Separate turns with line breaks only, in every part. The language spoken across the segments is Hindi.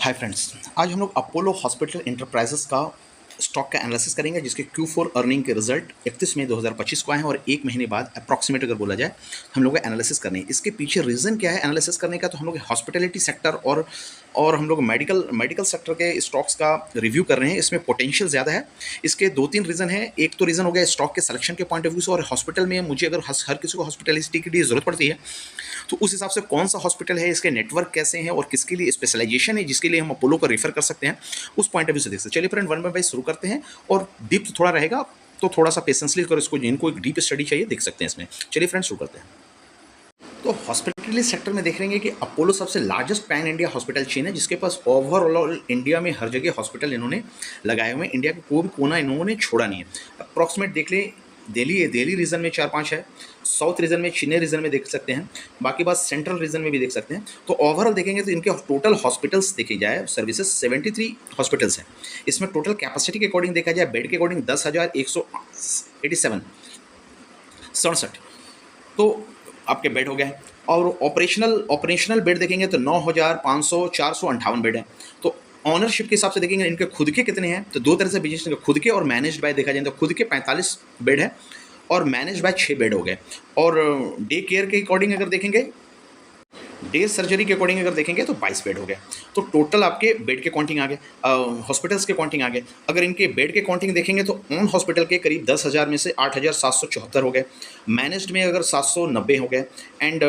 हाय फ्रेंड्स, आज हम लोग अपोलो हॉस्पिटल इंटरप्राइजेस का स्टॉक का एनालिसिस करेंगे जिसके Q4 अर्निंग के रिजल्ट 31 मई 2025 को आए हैं और एक महीने बाद अप्रॉक्सीमेट अगर बोला जाए हम लोग एनालिसिस करने हैं। इसके पीछे रीज़न क्या है एनालिसिस करने का, तो हम लोग हॉस्पिटैलिटी सेक्टर और हम लोग मेडिकल सेक्टर के स्टॉक्स का रिव्यू कर रहे हैं। इसमें पोटेंशियल ज़्यादा है। इसके दो तीन रीज़न है। एक तो रीज़न हो गया स्टॉक के सिलेक्शन के पॉइंट ऑफ व्यू से, और हॉस्पिटल में मुझे अगर हर किसी को हॉस्पिटैलिटी की ज़रूरत पड़ती है तो उस हिसाब से कौन सा हॉस्पिटल है, इसके नेटवर्क कैसे हैं और किसके लिए स्पेशलाइजेशन है जिसके लिए हम अपोलो को रेफर कर सकते हैं, उस पॉइंट ऑफ व्यू से देख सकते हैं। चलिए फ्रेंड, वन बाय वन शुरू करते हैं और डीप थोड़ा रहेगा, तो थोड़ा सा पेशेंसली करो इसको। जिनको एक डीप स्टडी चाहिए देख सकते हैं इसमें। चलिए फ्रेंड शुरू करते हैं। तो हॉस्पिटलिटी सेक्टर में देख रहे हैं कि अपोलो सबसे largest pan India hospital chain है जिसके पास ओवरऑल इंडिया में हर जगह हॉस्पिटल इन्होंने लगाए हुए हैं। इंडिया का कोई भी कोना इन्होंने छोड़ा नहीं है। अप्रॉक्सीमेट देख लें, दिल्ली रीजन में 4-5 है, साउथ रीजन में, चेन्नई रीजन में देख सकते हैं, बाकी बात सेंट्रल रीजन में भी देख सकते हैं। तो ओवरऑल देखेंगे तो इनके टोटल हॉस्पिटल्स देखी जाए, सर्विसेज 73 हॉस्पिटल्स हैं। इसमें टोटल कैपेसिटी के अकॉर्डिंग देखा जाए, बेड के अकॉर्डिंग 10,187 तो आपके बेड हो गए। और ऑपरेशनल बेड देखेंगे तो 9,500 बेड है। तो ऑनरशिप के हिसाब से देखेंगे इनके खुद के कितने हैं, तो दो तरह से बिजनेस, खुद के और मैनेज्ड बाय देखा जाए तो खुद के 45 बेड है और मैनेज बाय 6 बेड हो गए। और डे केयर के अकॉर्डिंग अगर देखेंगे, डे सर्जरी के अकॉर्डिंग अगर देखेंगे तो 22 बेड हो गए। तो टोटल आपके बेड के काउंटिंग आ गए, हॉस्पिटल्स के काउंटिंग आ गए। अगर इनके बेड के काउंटिंग देखेंगे तो ऑन हॉस्पिटल के करीब 10,000 में से 8,774 हो गए, मैनेज्ड में अगर 790 हो गए, एंड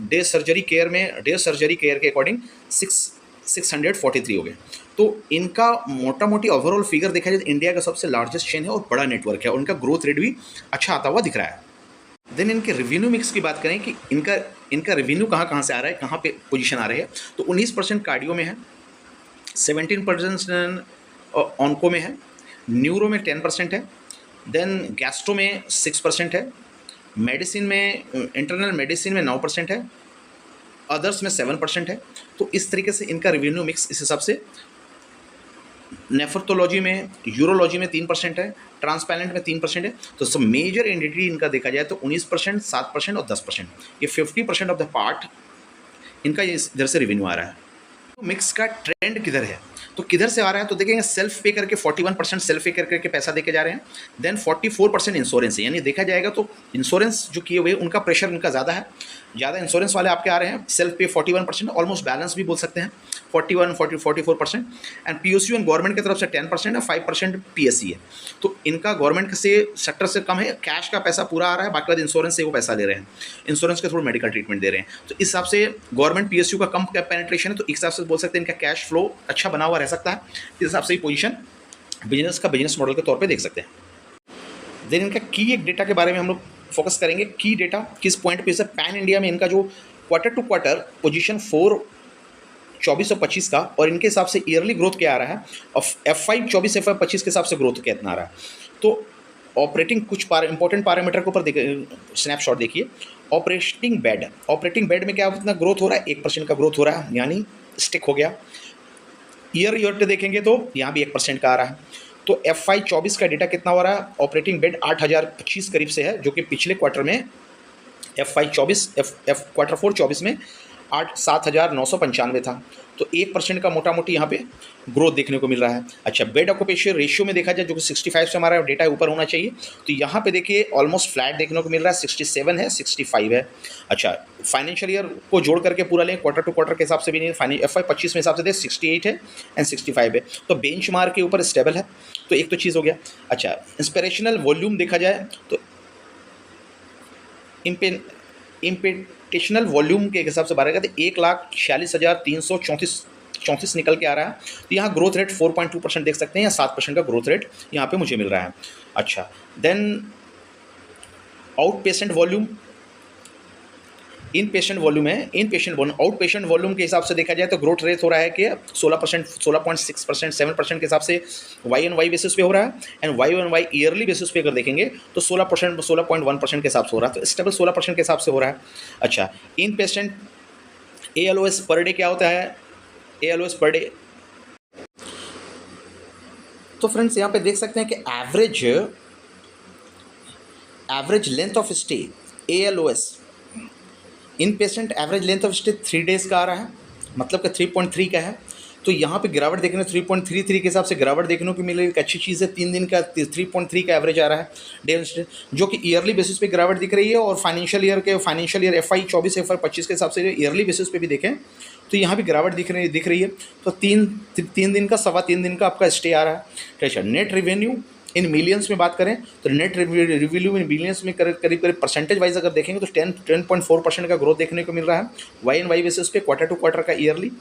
डे सर्जरी केयर के अकॉर्डिंग 643 हो गए। तो इनका मोटा मोटी ओवरऑल फिगर देखा जाए तो इंडिया का सबसे लार्जेस्ट चेन है और बड़ा नेटवर्क है, और इनका ग्रोथ रेट भी अच्छा आता हुआ दिख रहा है। देन इनके रेवेन्यू मिक्स की बात करें कि इनका रेवेन्यू कहाँ से आ रहा है, कहाँ पे पोजीशन आ रही है, तो 19% कार्डियो में है, 17% ऑन्को में है, न्यूरो में 10% है, देन गैस्ट्रो में 6% है, मेडिसिन में, इंटरनल मेडिसिन में 9% है, अदर्स में 7% है। तो इस तरीके से इनका रेवेन्यू मिक्स इस हिसाब से, नेफ्रोलॉजी में, यूरोलॉजी में 3% है, ट्रांसप्लांट में 3% है। तो सब मेजर एंटिटी इनका देखा जाए तो 19%, 7% और 10%, ये 50% ऑफ द पार्ट इनका इधर से रेवेन्यू आ रहा है। तो मिक्स का ट्रेंड किधर है, तो किधर से आ रहा है, तो देखेंगे सेल्फ पे करके 41% सेल्फ पे करके पैसा देके जा रहे हैं। देन 44% इंश्योरेंस है, यानी देखा जाएगा तो इंश्योरेंस जो किए हुए उनका प्रेशर इनका ज़्यादा है, ज़्यादा इंश्योरेंस वाले आपके आ रहे हैं। सेल्फ पे 41%, ऑलमोस्ट बैलेंस भी बोल सकते हैं, 44%। एंड पीओसी एंड गवर्नमेंट की तरफ से 10% है, 5% पीएससी है। तो इनका गवर्नमेंट से सेक्टर से कम है, कैश का पैसा पूरा आ रहा है, बाकी बाद इंश्योरेंस से वो पैसा ले रहे हैं, इंश्योरेंस के थ्रू मेडिकल ट्रीटमेंट दे रहे हैं। तो इस हिसाब से गवर्नमेंट पीएसयू का कम पेनिट्रेशन है, तो इस हिसाब से बोल सकते हैं इनका कैश फ्लो अच्छा बना हुआ रह सकता है। इस हिसाब से ही पोजीशन बिजनेस मॉडल के तौर पे देख सकते हैं। देन इनका की एक डेटा के बारे में हम लोग फोकस करेंगे। की डेटा किस पॉइंट पे, पैन इंडिया में इनका जो क्वार्टर टू क्वार्टर पोजीशन 4 24 और 25 का, और इनके हिसाब से ईयरली ग्रोथ क्या आ रहा है, और F5 24 F5 25 के हिसाब से ग्रोथ कितना आ रहा है। तो ऑपरेटिंग कुछ इंपॉर्टेंट पैरामीटर के ऊपर स्नैपशॉट देखिए। ऑपरेटिंग बेड में क्या कितना ग्रोथ हो रहा है, 1% का ग्रोथ हो रहा है, यानी स्टिक हो गया। ईयर पे देखेंगे तो यहाँ भी 1% का आ रहा है। तो F5 24 का डेटा कितना हो रहा है, ऑपरेटिंग बेड 8,025 करीब से है, जो कि पिछले क्वार्टर में F5 24 क्वार्टर 4 24 में 7,995 था। तो 1% का मोटा मोटी यहाँ पे ग्रोथ देखने को मिल रहा है। अच्छा, बेड ऑक्यूपेशन रेशियो में देखा जाए जो कि 65 से हमारा डेटा ऊपर होना चाहिए, तो यहाँ पे देखिए ऑलमोस्ट फ्लैट देखने को मिल रहा है, 67 है, 65 है। अच्छा, फाइनेंशियल ईयर को जोड़ करके पूरा लें, क्वार्टर टू क्वार्टर के हिसाब से भी नहीं, F5 25 में हिसाब से दे 68 है एंड 65 है, तो बेंचमार्क के ऊपर स्टेबल है। तो एक तो चीज़ हो गया। अच्छा, इंस्पिरेशनल वॉल्यूम देखा जाए तो इम्पेटेशनल वॉल्यूम के हिसाब से बारह का, तो 1,46,334 निकल के आ रहा है। तो यहाँ ग्रोथ रेट 4.2% देख सकते हैं, या 7% का ग्रोथ रेट यहाँ पे मुझे मिल रहा है। अच्छा, देन आउट पेशेंट वॉल्यूम, इन पेशेंट वॉल्यूम है, आउट पेशेंट वॉल्यूम के हिसाब से देखा जाए तो ग्रोथ रेट हो रहा है कि 16%, 16.6%, 7% के हिसाब से YoY बेसिस पे हो रहा है, एंड YoY ईयरली बेसिस पे अगर देखेंगे तो 16%, 16.1% के हिसाब से हो रहा है, तो स्टेबल 16% के हिसाब से हो रहा है। अच्छा, इन पेशेंट ALOS पर डे क्या होता है, ALOS पर डे, तो फ्रेंड्स यहाँ पे देख सकते हैं कि average length of stay ALOS, in patient average length of stay 3 days का आ रहा है, मतलब कि 3.3 का है। तो यहाँ पे गिरावट देखने 3.33 के हिसाब से गिरावट देखने को मिली, एक अच्छी चीज़ है। 3 दिन का 3.3 का एवरेज आ रहा है डे, जो कि ईयरली बेसिस पे गिरावट दिख रही है। और फाइनेंशियल ईयर FY 24 FY 25 के हिसाब से ईयरली बेसिस पे भी देखें तो यहाँ भी गिरावट दिख रही है। तो तीन दिन का 3.25 दिन का आपका स्टे आ रहा है। अच्छा, नेट रेवेन्यू इन मिलियंस में बात करें तो नेट रेवेन्यू इन मिलियंस में करीब करीब परसेंटेज वाइज अगर देखेंगे तो 10.4% का ग्रोथ देखने को मिल रहा है YoY बेसिस पे, क्वार्टर टू क्वार्टर का ईयरली।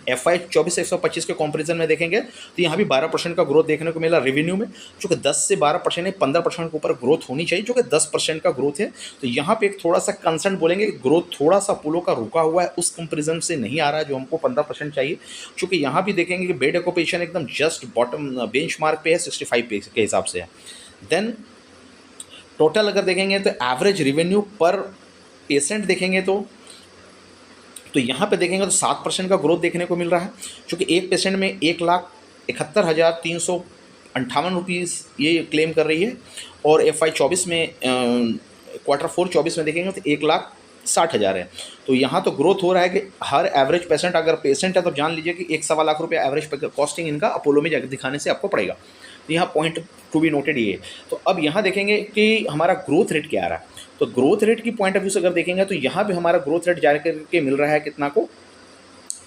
FY 24 से 125 के कंपैरिजन में देखेंगे तो यहाँ भी 12% का ग्रोथ देखने को मिला रेवेन्यू में, जो कि 10 से 12% है, 15% के ऊपर ग्रोथ होनी चाहिए, जो कि 10% का ग्रोथ है। तो यहाँ पे एक थोड़ा सा कंसर्न बोलेंगे, ग्रोथ थोड़ा सा अपोलो का रुका हुआ है, उस कंपैरिजन से नहीं आ रहा है जो हमको 15% चाहिए। क्योंकि यहाँ भी देखेंगे कि बेड ऑक्यूपेशन एकदम जस्ट बॉटम बेंचमार्क पे है, 65 पे के हिसाब से है। देन टोटल अगर देखेंगे तो एवरेज रेवेन्यू पर पेशेंट देखेंगे तो यहाँ पे देखेंगे तो 7% का ग्रोथ देखने को मिल रहा है, क्योंकि एक पेशेंट में 1,71,358 रुपीज़ ये क्लेम कर रही है। और FY 24 में क्वार्टर 4 24 में देखेंगे तो 1,60,000 है। तो यहाँ तो ग्रोथ हो रहा है कि हर एवरेज पेशेंट अगर पेशेंट है तो जान लीजिए कि 1.25 लाख रुपये एवरेज कॉस्टिंग इनका अपोलो में जाकर दिखाने से आपको पड़ेगा। तो यहाँ पॉइंट टू बी नोटेड ये। तो अब यहाँ देखेंगे कि हमारा ग्रोथ रेट क्या आ रहा है। तो ग्रोथ रेट की पॉइंट ऑफ व्यू से अगर देखेंगे तो यहाँ भी हमारा ग्रोथ रेट जा करके मिल रहा है कितना को,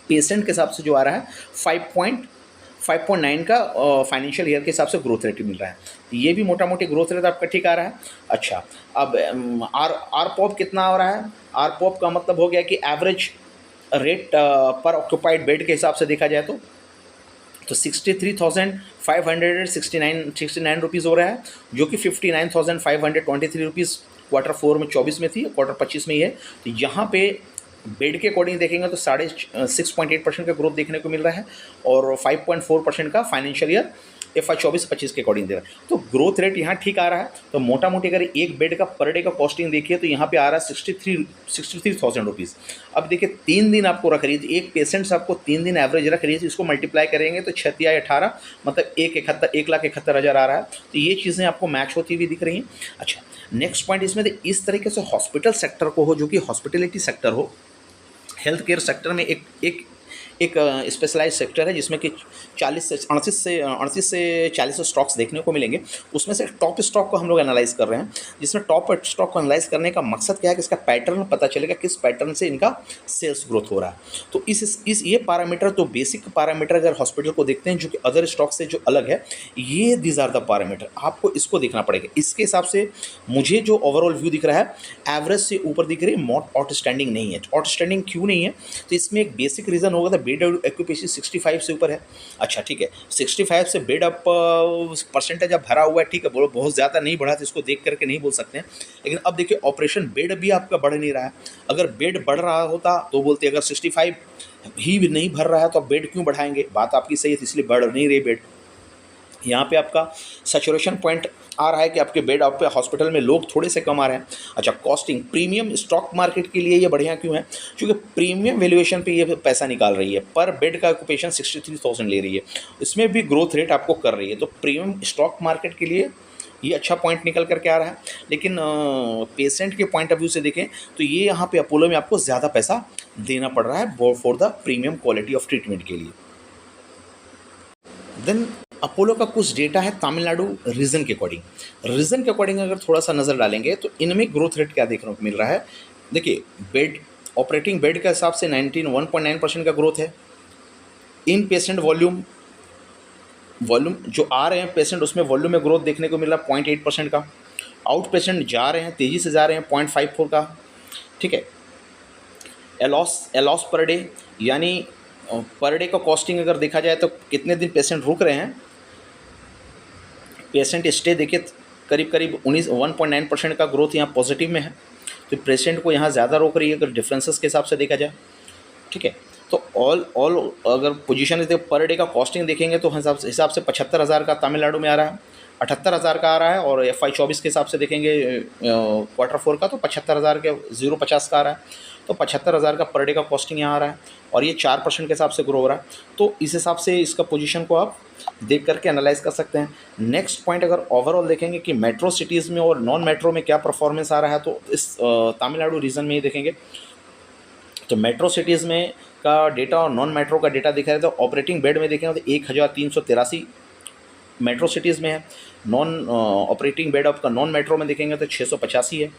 पेशेंट के हिसाब से जो आ रहा है 5.9 का फाइनेंशियल ईयर के हिसाब से ग्रोथ रेट मिल रहा है। तो ये भी मोटा मोटी ग्रोथ रेट आपका ठीक आ रहा है। अच्छा, अब आरपॉप कितना आ रहा है। आरपॉप का मतलब हो गया कि एवरेज रेट पर ऑक्यूपाइड बेड के हिसाब से देखा जाए तो 63,569 रुपीज़ हो रहा है, जो कि 59,523 रुपीज़ क्वार्टर 4 में 24 में थी, क्वार्टर 25 में ही है। तो यहाँ पे बेड के अकॉर्डिंग देखेंगे तो 6.8% का ग्रोथ देखने को मिल रहा है, और 5.4% का फाइनेंशियल ईयर FY 24-25 के अकॉर्डिंग दे रहा है। तो ग्रोथ रेट यहाँ ठीक आ रहा है। तो मोटा मोटी अगर एक बेड का पर डे का कॉस्टिंग देखिए तो यहाँ पे आ रहा है 63,000 रुपीज़। अब देखिए 3 दिन आपको रख रही है, एक पेशेंट से आपको 3 दिन एवरेज रख रही है, तो इसको मल्टीप्लाई करेंगे तो 6×18 मतलब 1,71,71,000 आ रहा है। तो ये चीज़ें आपको मैच होती हुई दिख रही हैं। अच्छा, नेक्स्ट पॉइंट इसमें इस तरीके से हॉस्पिटल सेक्टर को हो, जो कि हॉस्पिटलिटी सेक्टर हो, हेल्थ केयर सेक्टर में एक स्पेशलाइज सेक्टर है जिसमें कि 38 से 40 स्टॉक्स देखने को मिलेंगे। उसमें से टॉप स्टॉक को हम लोग एनालाइज कर रहे हैं, जिसमें टॉप स्टॉक को एनालाइज करने का मकसद क्या है कि इसका पैटर्न पता चलेगा, किस पैटर्न से इनका सेल्स ग्रोथ हो रहा है। तो ये पैरामीटर, तो बेसिक पैरामीटर अगर हॉस्पिटल को देखते हैं जो कि अदर स्टॉक से जो अलग है, ये दीज आर द पैरामीटर, आपको इसको देखना पड़ेगा। इसके हिसाब से मुझे जो ओवरऑल व्यू दिख रहा है, एवरेज से ऊपर दिख रही है, नॉट आउटस्टैंडिंग नहीं है। आउटस्टैंडिंग क्यों नहीं है, तो इसमें एक बेसिक रीज़न होगा, बेड ऑक्यूपेशन 65 से ऊपर है। अच्छा ठीक है, 65 से बेड अप परसेंटेज अब भरा हुआ है, ठीक है, बोलो बहुत ज़्यादा नहीं बढ़ा तो इसको देख करके नहीं बोल सकते हैं। लेकिन अब देखिए ऑपरेशन बेड भी आपका बढ़ नहीं रहा है। अगर बेड बढ़ रहा होता तो बोलते, अगर 65 ही नहीं भर रहा है तो आप बेड क्यों बढ़ाएंगे, बात आपकी सही है, इसलिए बढ़ नहीं रही बेड। यहाँ पे आपका सैचुरेशन पॉइंट आ रहा है कि आपके बेड आप पे हॉस्पिटल में लोग थोड़े से कम आ रहे हैं। अच्छा, कॉस्टिंग प्रीमियम स्टॉक मार्केट के लिए ये बढ़िया क्यों है, क्योंकि प्रीमियम वैल्यूएशन पे ये पैसा निकाल रही है। पर बेड का ऑक्यूपेशन 63,000 ले रही है, इसमें भी ग्रोथ रेट आपको कर रही है। तो प्रीमियम स्टॉक मार्केट के लिए ये अच्छा पॉइंट निकल करके आ रहा है। लेकिन पेशेंट के पॉइंट ऑफ व्यू से देखें तो ये यहाँ पे अपोलो में आपको ज़्यादा पैसा देना पड़ रहा है for the premium quality of treatment के लिए। देन अपोलो का कुछ डेटा है तमिलनाडु रीजन के अकॉर्डिंग अगर थोड़ा सा नज़र डालेंगे तो इनमें ग्रोथ रेट क्या देखने को मिल रहा है। देखिए, बेड ऑपरेटिंग बेड के हिसाब से 1.9% का ग्रोथ है। इन पेशेंट वॉल्यूम जो आ रहे हैं पेशेंट, उसमें वॉल्यूम में ग्रोथ देखने को मिल रहा है 0.8% का। आउट पेशेंट जा रहे हैं, तेज़ी से जा रहे हैं, 0.54 का। ठीक है, एलॉस पर डे, यानी पर डे का कॉस्टिंग अगर देखा जाए तो कितने दिन पेशेंट रुक रहे हैं, पेशेंट स्टे देखिए करीब 1.9% का ग्रोथ यहाँ पॉजिटिव में है। तो पेशेंट को यहाँ ज़्यादा रोक रही है अगर डिफरेंसेस के हिसाब से देखा जाए। ठीक है, तो ऑल अगर पोजीशन पर डे का कॉस्टिंग देखेंगे तो हिसाब से 75,000 का तमिलनाडु में आ रहा है, 78,000 का आ रहा है। और FY 24 के हिसाब से देखेंगे क्वार्टर 4 का तो 75,000 के 0.50 का आ रहा है। तो 75,000 का पर डे का कॉस्टिंग यहाँ आ रहा है, और ये 4% के हिसाब से ग्रो हो रहा है। तो इस हिसाब से इसका पोजीशन को आप देख करके एनालाइज कर सकते हैं। नेक्स्ट पॉइंट अगर ओवरऑल देखेंगे कि मेट्रो सिटीज़ में और नॉन मेट्रो में क्या परफॉर्मेंस आ रहा है, तो इस तमिलनाडु रीजन में ही देखेंगे तो मेट्रो सिटीज़ में का डेटा और नॉन मेट्रो का डेटा देखा जाए तो ऑपरेटिंग बेड में देखेंगे तो 1383 मेट्रो सिटीज़ में है। नॉन ऑपरेटिंग बेड आपका नॉन मेट्रो में देखेंगे तो 685 है।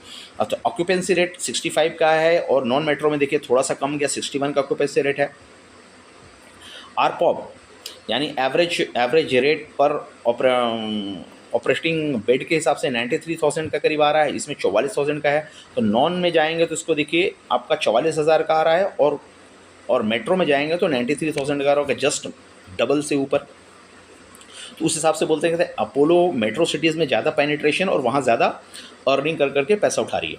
अब तो ऑक्यूपेंसी रेट 65 का है और नॉन मेट्रो में देखिए थोड़ा सा कम गया, 61 का ऑक्यूपेंसी रेट है। आरपॉब यानी एवरेज रेट पर ऑपरेटिंग बेड के हिसाब से 93,000 का करीब आ रहा है, इसमें 44,000 का है। तो नॉन में जाएंगे तो इसको देखिए आपका 44,000 का आ रहा है और मेट्रो में जाएंगे तो 93,000 का होगा, जस्ट डबल से ऊपर। तो उस हिसाब से बोलते हैं कि अपोलो मेट्रो सिटीज़ में ज़्यादा पेनिट्रेशन और वहाँ ज़्यादा अर्निंग कर करके पैसा उठा रही है।